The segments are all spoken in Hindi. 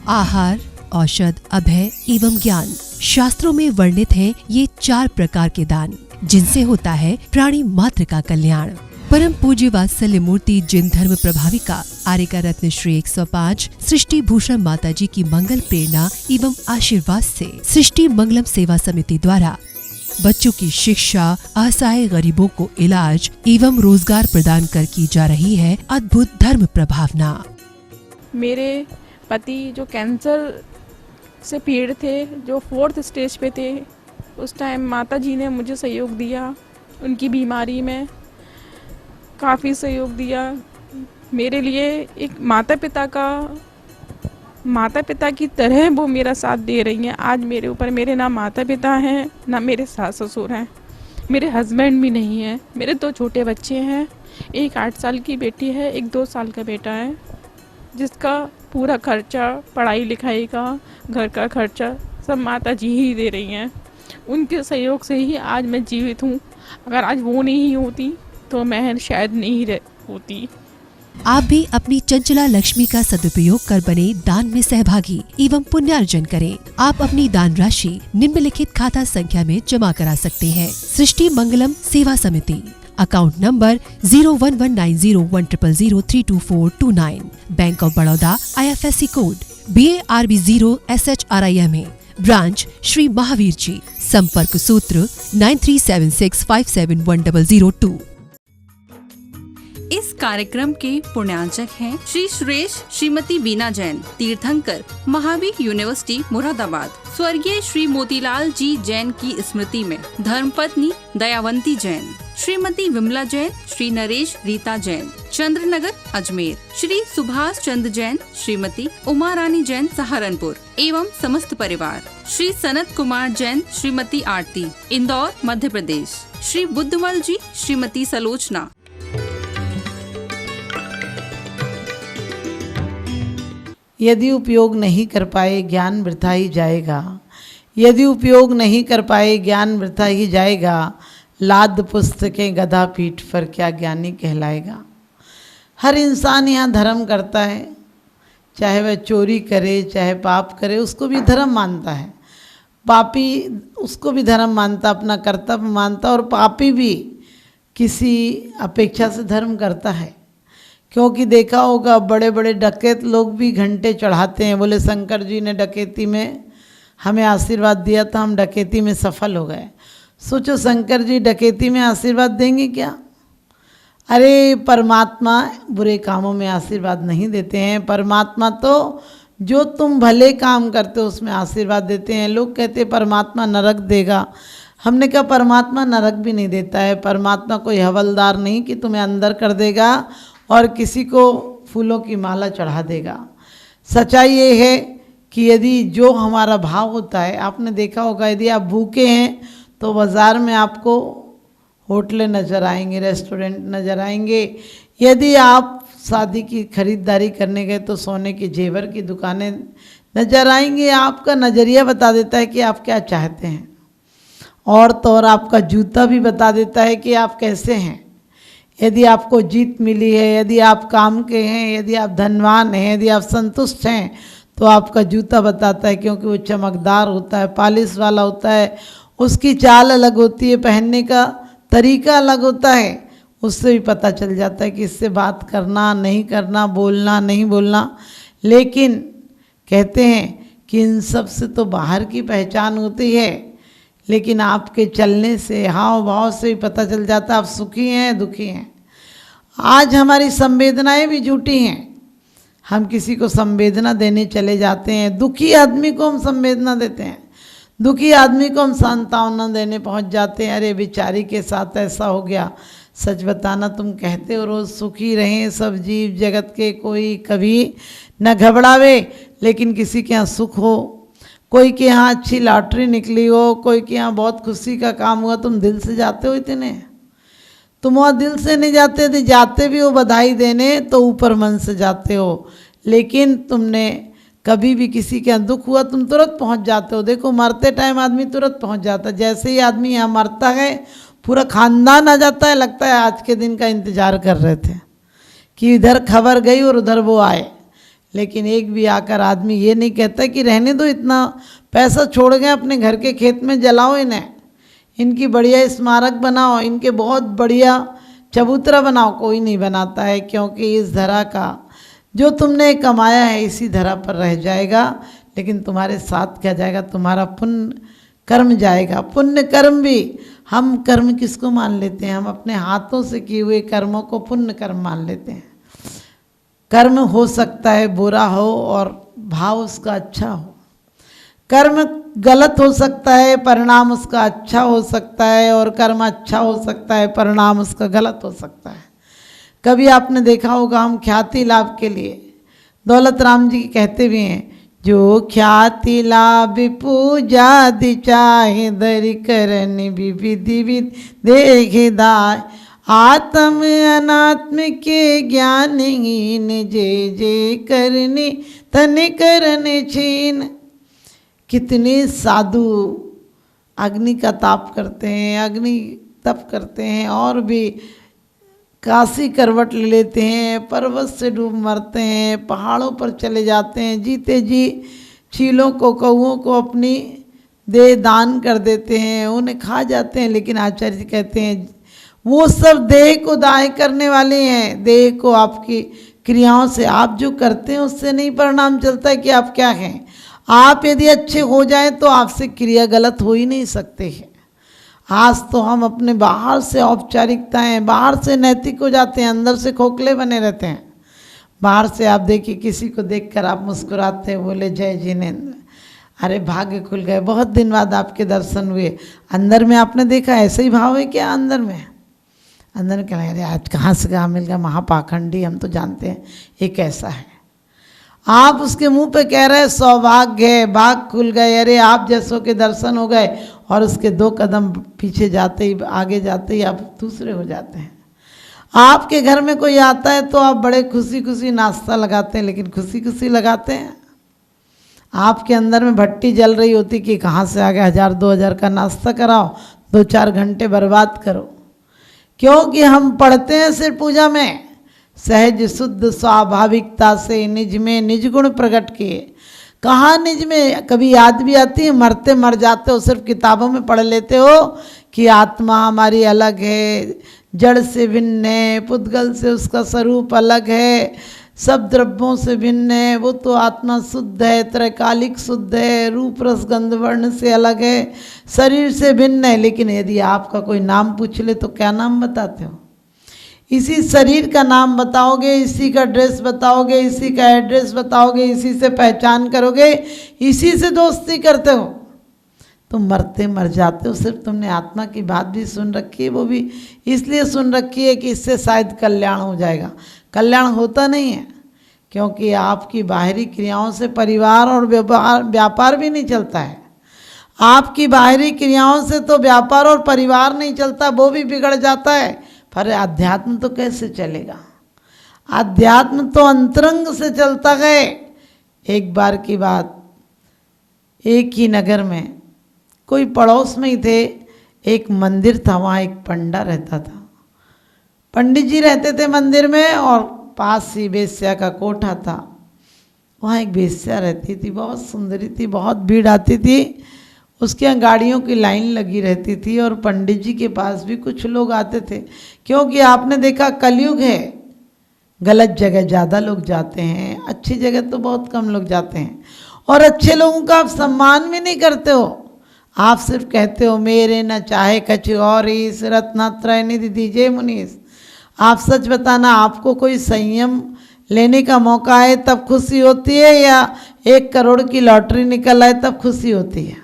आहार, औषध, अभय एवं ज्ञान। शास्त्रों में वर्णित हैं ये 4 प्रकार के दान, जिनसे होता है प्राणी मात्र का कल्याण। परम पूज्य वात्सल्य मूर्ति जिन धर्म प्रभाविका आर्यका रत्न श्री 105 सृष्टि भूषण माता जी की मंगल प्रेरणा एवं आशीर्वाद से सृष्टि मंगलम सेवा समिति द्वारा बच्चों की शिक्षा, असहाय गरीबों को इलाज एवं रोजगार प्रदान कर की जा रही है अद्भुत धर्म प्रभावना। मेरे पति जो कैंसर से पीड़ित थे, जो 4th स्टेज पे थे, उस टाइम माता जी ने मुझे सहयोग दिया। उनकी बीमारी में काफ़ी सहयोग दिया। मेरे लिए एक माता पिता की तरह वो मेरा साथ दे रही हैं। आज मेरे ऊपर मेरे ना माता पिता हैं, ना मेरे सास ससुर हैं, मेरे हस्बैंड भी नहीं हैं। मेरे 2 छोटे बच्चे हैं, एक 8 साल की बेटी है, एक 2 साल का बेटा है, जिसका पूरा खर्चा, पढ़ाई लिखाई का, घर का खर्चा सब माता जी ही दे रही हैं। उनके सहयोग से ही आज मैं जीवित हूँ। अगर आज वो नहीं होती तो मैं शायद नहीं होती। आप भी अपनी चंचला लक्ष्मी का सदुपयोग कर बने दान में सहभागी एवं पुण्यार्जन करें। आप अपनी दान राशि निम्नलिखित खाता संख्या में जमा करा सकते हैं। सृष्टि Mangalam Seva Samiti, account number 01190100032429, bank of Baroda, IFSC code BARB 0SHRIMA, branch Shri Mahavir ji, संपर्क सूत्र 9376571002। इस कार्यक्रम के पुण्यार्चक हैं श्री सुरेश श्रीमती बीना जैन, तीर्थंकर, महावीर यूनिवर्सिटी मुरादाबाद। स्वर्गीय श्री मोतीलाल जी जैन की स्मृति में धर्मपत्नी दयावंती जैन, श्रीमती विमला जैन, श्री नरेश रीता जैन, चंद्रनगर अजमेर, श्री सुभाष चंद्र जैन, श्रीमती उमा रानी जैन सहारनपुर एवं समस्त परिवार, श्री सनत कुमार जैन, श्रीमती आरती, इंदौर मध्य प्रदेश, श्री बुद्धमल जी, श्रीमती सलोचना। यदि उपयोग नहीं कर पाए ज्ञान वृथा ही जाएगा। यदि उपयोग नहीं कर पाए ज्ञान वृथा ही जाएगा। लाद पुस्तकें गधा पीठ पर क्या ज्ञानी कहलाएगा। हर इंसान यहाँ धर्म करता है, चाहे वह चोरी करे चाहे पाप करे, उसको भी धर्म मानता है। पापी उसको भी धर्म मानता, अपना कर्तव्य मानता, और पापी भी किसी अपेक्षा से धर्म करता है। क्योंकि देखा होगा बड़े बड़े डकैत लोग भी घंटे चढ़ाते हैं। बोले शंकर जी ने डकैती में हमें आशीर्वाद दिया था, हम डकैती में सफल हो गए। सोचो शंकर जी डकैती में आशीर्वाद देंगे क्या? अरे परमात्मा बुरे कामों में आशीर्वाद नहीं देते हैं। परमात्मा तो जो तुम भले काम करते हो उसमें आशीर्वाद देते हैं। लोग कहते हैं परमात्मा नरक देगा। हमने कहा परमात्मा नरक भी नहीं देता है। परमात्मा कोई हवलदार नहीं कि तुम्हें अंदर कर देगा और किसी को फूलों की माला चढ़ा देगा। सच्चाई ये है कि यदि जो हमारा भाव होता है, आपने देखा होगा यदि आप भूखे हैं तो बाज़ार में आपको होटलें नज़र आएंगे, रेस्टोरेंट नज़र आएंगे। यदि आप शादी की खरीदारी करने गए तो सोने की जेवर की दुकानें नज़र आएंगी। आपका नज़रिया बता देता है कि आप क्या चाहते हैं। और तो और आपका जूता भी बता देता है कि आप कैसे हैं। यदि आपको जीत मिली है, यदि आप काम के हैं, यदि आप धनवान हैं, यदि आप संतुष्ट हैं, तो आपका जूता बताता है, क्योंकि वो चमकदार होता है, पॉलिश वाला होता है, उसकी चाल अलग होती है, पहनने का तरीका अलग होता है। उससे भी पता चल जाता है कि इससे बात करना नहीं करना, बोलना नहीं बोलना। लेकिन कहते हैं कि इन सब से तो बाहर की पहचान होती है, लेकिन आपके चलने से, हाव भाव से भी पता चल जाता है आप सुखी हैं दुखी हैं। आज हमारी संवेदनाएं भी झूठी हैं। हम किसी को संवेदना देने चले जाते हैं, दुखी आदमी को हम संवेदना देते हैं, दुखी आदमी को हम सांत्वना देने पहुंच जाते हैं। अरे बेचारी के साथ ऐसा हो गया। सच बताना, तुम कहते हो रोज़ सुखी रहें सब जीव जगत के, कोई कभी न घबरावे, लेकिन किसी के यहाँ सुख हो, कोई के यहाँ अच्छी लॉटरी निकली हो, कोई के यहाँ बहुत खुशी का काम हुआ, तुम दिल से जाते हो इतने? तुम वहाँ दिल से नहीं जाते थे, जाते भी हो बधाई देने तो ऊपर मन से जाते हो। लेकिन तुमने कभी भी किसी के यहाँ दुख हुआ तुम तुरंत पहुँच जाते हो। देखो मरते टाइम आदमी तुरंत पहुँच जाता है। जैसे ही आदमी यहाँ मरता है पूरा खानदान आ जाता है, लगता है आज के दिन का इंतज़ार कर रहे थे कि इधर खबर गई और उधर वो आए। लेकिन एक भी आकर आदमी ये नहीं कहता कि रहने दो, इतना पैसा छोड़ गए अपने घर के खेत में, जलाओ इन्हें, इनकी बढ़िया स्मारक बनाओ, इनके बहुत बढ़िया चबूतरा बनाओ। कोई नहीं बनाता है, क्योंकि इस धरा का जो तुमने कमाया है इसी धरा पर रह जाएगा, लेकिन तुम्हारे साथ क्या जाएगा? तुम्हारा पुण्य कर्म जाएगा। पुण्य कर्म भी, हम कर्म किसको मान लेते हैं? हम अपने हाथों से किए हुए कर्मों को पुण्य कर्म मान लेते हैं। कर्म हो सकता है बुरा हो और भाव उसका अच्छा हो, कर्म गलत हो सकता है, परिणाम उसका अच्छा हो सकता है, और कर्म अच्छा हो सकता है, परिणाम उसका गलत हो सकता है। कभी आपने देखा होगा, हम ख्याति लाभ के लिए दौलत राम जी कहते भी हैं, जो ख्याति लाभ पूजा दि चाहे दरि करनि विधि विध देखे दाय, आत्म अनात्म के ज्ञान हीन जे जे करने तन करने छीन। कितने साधु अग्नि का ताप करते हैं, अग्नि तप करते हैं, और भी काशी करवट ले लेते हैं, पर्वत से डूब मरते हैं, पहाड़ों पर चले जाते हैं, जीते जी चीलों को कौओं को अपनी देह दान कर देते हैं, उन्हें खा जाते हैं। लेकिन आचार्य जी कहते हैं वो सब देह को दाय करने वाले हैं। देह को आपकी क्रियाओं से, आप जो करते हैं उससे नहीं परिणाम चलता है कि आप क्या हैं। आप यदि अच्छे हो जाएं तो आपसे क्रिया गलत हो ही नहीं सकते हैं। आज तो हम अपने बाहर से औपचारिकताएं, बाहर से नैतिक हो जाते हैं, अंदर से खोखले बने रहते हैं। बाहर से आप देखिए, किसी को देखकर आप मुस्कुराते हैं, बोले जय जिनेंद्र, अरे भाग्य खुल गए, बहुत दिन बाद आपके दर्शन हुए। अंदर में आपने देखा ऐसे ही भाव है क्या? अंदर में क्या अरे आज कहाँ से कहाँ मिल गया, महापाखंडी, हम तो जानते हैं ये कैसा है। आप उसके मुंह पे कह रहे हैं सौभाग्य है, भाग खुल गए, अरे आप जैसों के दर्शन हो गए, और उसके 2 कदम पीछे जाते ही, आगे जाते ही आप दूसरे हो जाते हैं। आपके घर में कोई आता है तो आप बड़े खुशी खुशी नाश्ता लगाते हैं, लेकिन खुशी खुशी लगाते हैं। आपके अंदर में भट्टी जल रही होती कि कहाँ से आ गया 1000-2000 का नाश्ता कराओ, 2-4 घंटे बर्बाद करो। क्योंकि हम पढ़ते हैं सिर्फ पूजा में, सहज शुद्ध स्वाभाविकता से निज में निज गुण प्रकट किए। कहाँ निज में? कभी याद भी आती है, मरते मर जाते हो, सिर्फ किताबों में पढ़ लेते हो कि आत्मा हमारी अलग है, जड़ से भिन्न है, पुद्गल से उसका स्वरूप अलग है, सब द्रव्यों से भिन्न है, वो तो आत्मा शुद्ध है, त्रैकालिक शुद्ध है, रूप रस गंध वर्ण से अलग है, शरीर से भिन्न है। लेकिन यदि आपका कोई नाम पूछ ले तो क्या नाम बताते हो? इसी शरीर का नाम बताओगे, इसी का ड्रेस बताओगे, इसी का एड्रेस बताओगे, इसी से पहचान करोगे, इसी से दोस्ती करते हो। तुम मरते मर जाते हो। सिर्फ तुमने आत्मा की बात भी सुन रखी है, वो भी इसलिए सुन रखी है कि इससे शायद कल्याण हो जाएगा। कल्याण होता नहीं है, क्योंकि आपकी बाहरी क्रियाओं से परिवार और व्यापार भी नहीं चलता है। आपकी बाहरी क्रियाओं से तो व्यापार और परिवार नहीं चलता, वो भी बिगड़ जाता है। पर अध्यात्म तो कैसे चलेगा? अध्यात्म तो अंतरंग से चलता है। एक बार की बात, एक ही नगर में, कोई पड़ोस में ही थे, एक मंदिर था, वहाँ एक पंडा रहता था। पंडित जी रहते थे मंदिर में, और पास ही वेश्या का कोठा था। वहाँ एक वेश्या रहती थी, बहुत सुंदरी थी, बहुत भीड़ आती थी, उसके यहाँ गाड़ियों की लाइन लगी रहती थी, और पंडित जी के पास भी कुछ लोग आते थे। क्योंकि आपने देखा कलयुग है, गलत जगह ज़्यादा लोग जाते हैं, अच्छी जगह तो बहुत कम लोग जाते हैं। और अच्छे लोगों का आप सम्मान भी नहीं करते हो, आप सिर्फ कहते हो मेरे न चाहे कछ और इस रत्नत्रय निधि दीजिए मुनीस। आप सच बताना, आपको कोई संयम लेने का मौका है तब खुशी होती है, या 1 करोड़ की लॉटरी निकल आए तब खुशी होती है?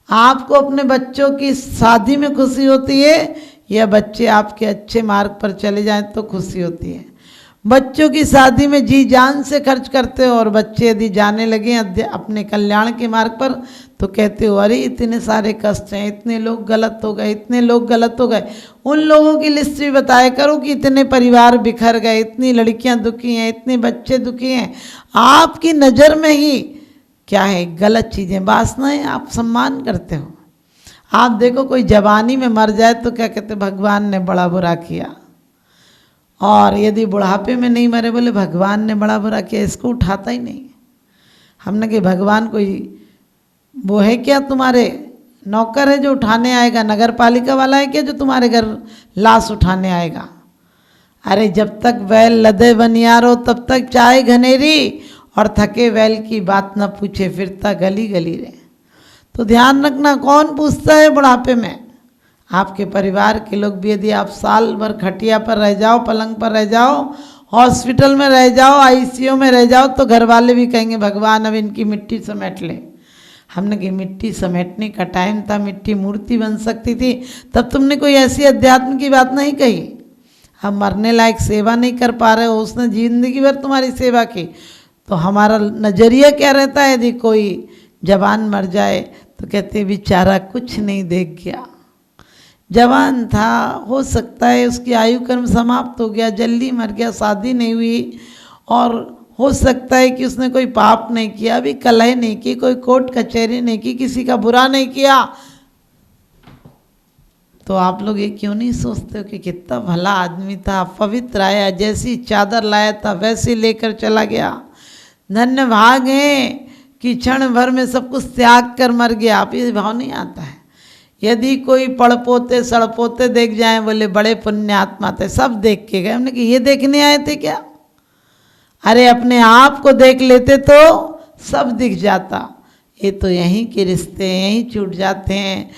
आपको अपने बच्चों की शादी में खुशी होती है, या बच्चे आपके अच्छे मार्ग पर चले जाएं तो खुशी होती है? बच्चों की शादी में जी जान से खर्च करते हो, और बच्चे यदि जाने लगे अपने कल्याण के मार्ग पर तो कहते हो अरे इतने सारे कष्ट हैं, इतने लोग गलत हो गए, इतने लोग गलत हो गए। उन लोगों की लिस्ट भी बताया करो कि इतने परिवार बिखर गए, इतनी लड़कियां दुखी हैं, इतने बच्चे दुखी हैं। आपकी नज़र में ही क्या है? गलत चीज़ें, वासनाएं, आप सम्मान करते हो। आप देखो कोई जवानी में मर जाए तो क्या कहते, भगवान ने बड़ा बुरा किया। और यदि बुढ़ापे में नहीं मरे, बोले भगवान ने बड़ा बुरा किया, इसको उठाता ही नहीं। हमने कि भगवान कोई वो है क्या, तुम्हारे नौकर है जो उठाने आएगा? नगर पालिका वाला है क्या जो तुम्हारे घर लाश उठाने आएगा? अरे जब तक बैल लदे बनियारो तब तक चाय घनेरी, और थके बैल की बात न पूछे फिरता गली गली रे। तो ध्यान रखना, कौन पूछता है बुढ़ापे में? आपके परिवार के लोग भी। यदि आप साल भर खटिया पर रह जाओ, पलंग पर रह जाओ, हॉस्पिटल में रह जाओ, आईसीयू में रह जाओ, तो घर वाले भी कहेंगे भगवान अब इनकी मिट्टी समेट ले। हमने कि मिट्टी समेटने का टाइम था, मिट्टी मूर्ति बन सकती थी, तब तुमने कोई ऐसी अध्यात्म की बात नहीं कही। हम मरने लायक सेवा नहीं कर पा रहे हो, उसने जिंदगी भर तुम्हारी सेवा की, तो हमारा नज़रिया क्या रहता है? यदि कोई जवान मर जाए तो कहते बेचारा कुछ नहीं देख गया, जवान था, हो सकता है उसकी आयु कर्म समाप्त हो गया, जल्दी मर गया, शादी नहीं हुई, और हो सकता है कि उसने कोई पाप नहीं किया, अभी कलह नहीं की, कोई कोर्ट कचहरी नहीं की, किसी का बुरा नहीं किया। तो आप लोग ये क्यों नहीं सोचते हो कि कितना भला आदमी था, पवित्र आया, जैसी चादर लाया था वैसे लेकर चला गया। धन्य भाग हैं कि क्षण भर में सब कुछ त्याग कर मर गया। आप ये भाव नहीं आता है? यदि कोई पड़पोते सड़पोते देख जाए, बोले बड़े पुण्य आत्मा थे, सब देख के गए। हमने कि ये देखने आए थे क्या? अरे अपने आप को देख लेते तो सब दिख जाता। ये तो यहीं के रिश्ते यहीं छूट जाते हैं।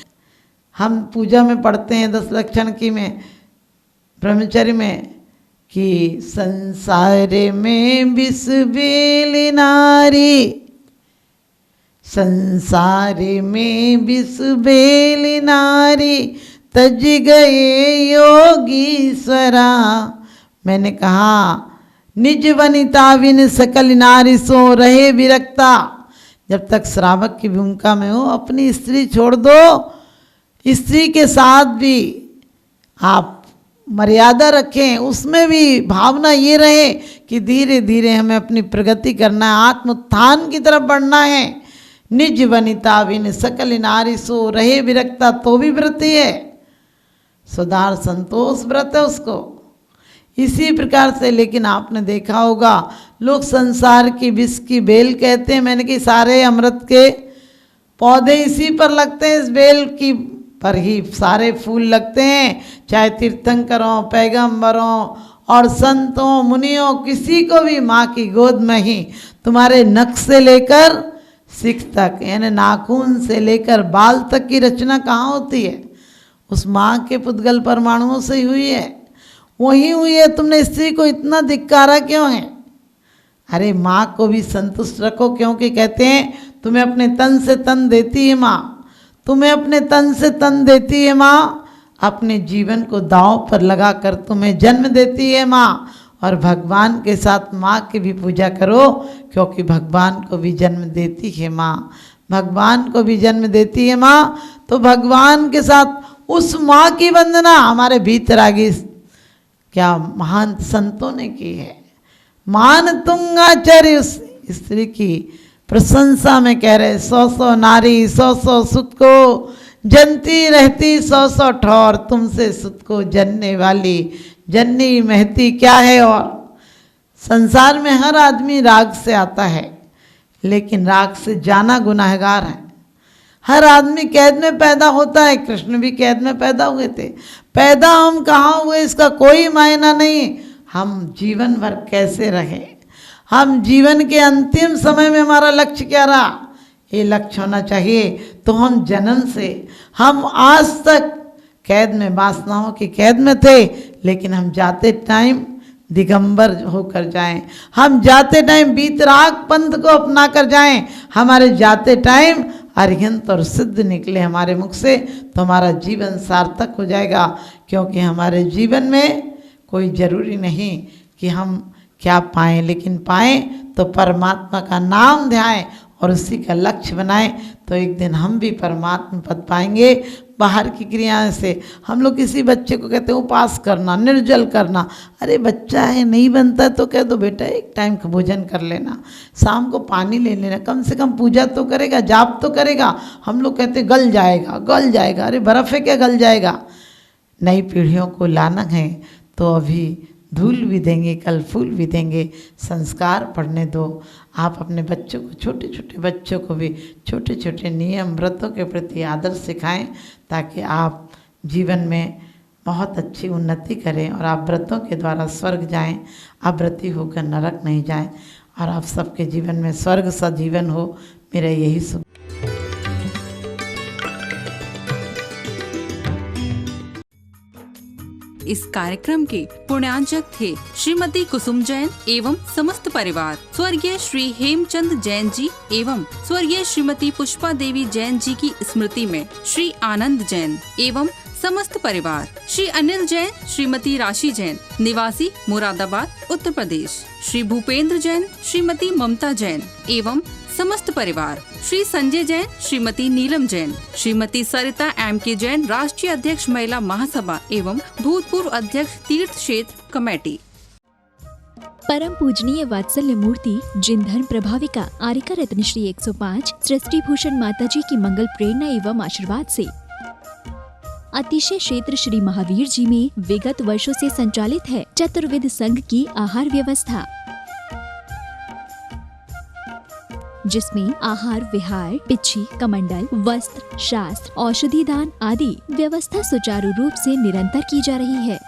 हम पूजा में पढ़ते हैं 10 लक्षण की में, ब्रह्मचर्य में, कि संसार में विष बेल नारी, संसार में विष बेल नारी, तज गए योगीश्वरा। मैंने कहा निज वनिता विन सकल नारी सो रहे विरक्ता। जब तक श्रावक की भूमिका में हो, अपनी स्त्री छोड़ दो, स्त्री के साथ भी आप मर्यादा रखें, उसमें भी भावना ये रहे कि धीरे धीरे हमें अपनी प्रगति करना है, आत्मोत्थान की तरफ बढ़ना है। निज वनिता विन सकल नारी सो रहे विरक्ता, तो भी व्रत है, सुधार संतोष व्रत है उसको। इसी प्रकार से, लेकिन आपने देखा होगा लोग संसार की विष की बेल कहते हैं। मैंने कि सारे अमृत के पौधे इसी पर लगते हैं, इस बेल की पर ही सारे फूल लगते हैं। चाहे तीर्थंकरों, पैगंबरों और संतों, मुनियों, किसी को भी माँ की गोद में ही तुम्हारे नख से लेकर सिख तक, यानी नाखून से लेकर बाल तक की रचना कहाँ होती है? उस माँ के पुद्गल परमाणुओं से ही हुई है, वही हुई है। तुमने स्त्री को इतना धिक्कारा क्यों है? अरे माँ को भी संतुष्ट रखो, क्योंकि कहते हैं तुम्हें अपने तन से तन देती है माँ, तुम्हें अपने तन से तन देती है माँ, अपने जीवन को दांव पर लगाकर तुम्हें जन्म देती है माँ। और भगवान के साथ माँ की भी पूजा करो, क्योंकि भगवान को भी जन्म देती है माँ, भगवान को भी जन्म देती है माँ। तो भगवान के साथ उस माँ की वंदना हमारे भीतरागी क्या महान संतों ने की है। मान तुंगाचार्य उस स्त्री की प्रशंसा में कह रहे, 100 नारी 100 सुत को जनती रहती, 100 ठौर तुमसे सुत को जनने वाली जननी महती क्या है। और संसार में हर आदमी राग से आता है, लेकिन राग से जाना गुनाहगार है। हर आदमी कैद में पैदा होता है, कृष्ण भी कैद में पैदा हुए थे। पैदा हम कहाँ हुए इसका कोई मायना नहीं, हम जीवन भर कैसे रहे, हम जीवन के अंतिम समय में हमारा लक्ष्य क्या रहा, ये लक्ष्य होना चाहिए। तो हम जन्म से हम आज तक कैद में, वासनाओं की कैद में थे, लेकिन हम जाते टाइम दिगंबर होकर जाएं, हम जाते टाइम बीतराग पंथ को अपना कर जाएं, हमारे जाते टाइम अरिहंत और सिद्ध निकले हमारे मुख से, तो हमारा जीवन सार्थक हो जाएगा। क्योंकि हमारे जीवन में कोई ज़रूरी नहीं कि हम क्या पाएं, लेकिन पाएं तो परमात्मा का नाम ध्याएं और उसी का लक्ष्य बनाएं, तो एक दिन हम भी परमात्मा पद पाएंगे। बाहर की क्रियाएं से हम लोग किसी बच्चे को कहते हैं उपास करना, निर्जल करना। अरे बच्चा है, नहीं बनता है तो कह दो बेटा एक टाइम का भोजन कर लेना, शाम को पानी ले लेना, कम से कम पूजा तो करेगा, जाप तो करेगा। हम लोग कहते गल जाएगा गल जाएगा, अरे बर्फ़ है क्या गल जाएगा। नई पीढ़ियों को लाना है तो अभी धूल भी देंगे, कल फूल भी देंगे। संस्कार पढ़ने दो। आप अपने बच्चों को, छोटे छोटे बच्चों को भी छोटे छोटे नियम व्रतों के प्रति आदर सिखाएं, ताकि आप जीवन में बहुत अच्छी उन्नति करें और आप व्रतों के द्वारा स्वर्ग जाएं, आप व्रती होकर नरक नहीं जाएं और आप सबके जीवन में स्वर्ग सा जीवन हो। मेरा यही शुभ। इस कार्यक्रम के पुण्यांजक थे श्रीमती कुसुम जैन एवं समस्त परिवार, स्वर्गीय श्री हेमचंद जैन जी एवं स्वर्गीय श्रीमती पुष्पा देवी जैन जी की स्मृति में श्री आनंद जैन एवं समस्त परिवार, श्री अनिल जैन, श्रीमती राशि जैन, निवासी मुरादाबाद उत्तर प्रदेश, श्री भूपेंद्र जैन, श्रीमती ममता जैन एवं समस्त परिवार, श्री संजय जैन, श्रीमती नीलम जैन, श्रीमती सरिता M.K. जैन, राष्ट्रीय अध्यक्ष महिला महासभा एवं भूतपूर्व अध्यक्ष तीर्थ क्षेत्र कमेटी। परम पूजनीय वात्सल्य मूर्ति जिन धर्म प्रभाविका आरिका रत्न श्री 105 सृष्टि भूषण माता जी की मंगल प्रेरणा एवं आशीर्वाद से अतिशय क्षेत्र श्री महावीर जी में विगत वर्षों से संचालित है चतुर्विध संघ की आहार व्यवस्था, जिसमें आहार विहार, पिच्छी, कमंडल, वस्त्र, शास्त्र, औषधि दान आदि व्यवस्था सुचारू रूप से निरंतर की जा रही है।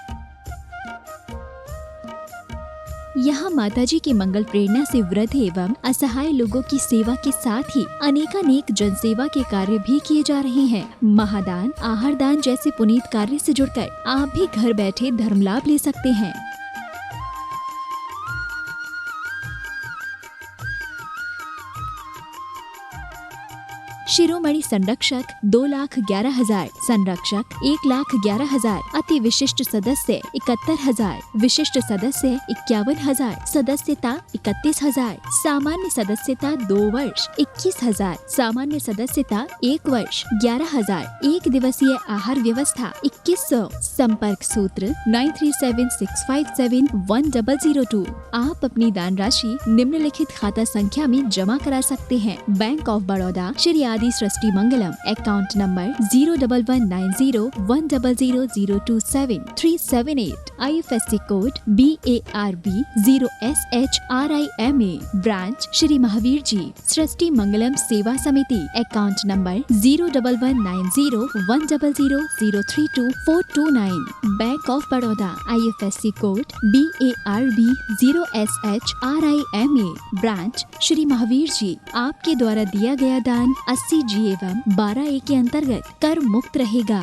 यहाँ माताजी की मंगल प्रेरणा से वृद्ध एवं असहाय लोगों की सेवा के साथ ही अनेकानेक जनसेवा के कार्य भी किए जा रहे हैं। महादान, आहार दान जैसे पुनीत कार्य से जुड़कर आप भी घर बैठे धर्म लाभ ले सकते हैं। शिरोमणि संरक्षक 2,11,000, संरक्षक 1,11,000, अति विशिष्ट सदस्य 71,000, विशिष्ट सदस्य 51,000, सदस्यता 31,000, सामान्य सदस्यता 2 वर्ष 21,000, सामान्य सदस्यता 1 वर्ष 11,000, एक दिवसीय आहार व्यवस्था 2100, संपर्क सूत्र 9376571002। आप अपनी दान राशि निम्नलिखित खाता संख्या में जमा करा सकते हैं। Bank of Baroda, Shri Adi Srishti Mangalam, account number 0119010027378, IFSC code BARB 0SHRIMA, branch Shri Mahavir ji, Srishti Mangalam Seva Samiti, account number 01190100032,429, bank of Baroda, IFSC code BARB 0SHRIMA, branch Shri Mahavir ji. आपके द्वारा दिया गया दान 80G एवं 12A के अंतर्गत कर मुक्त रहेगा।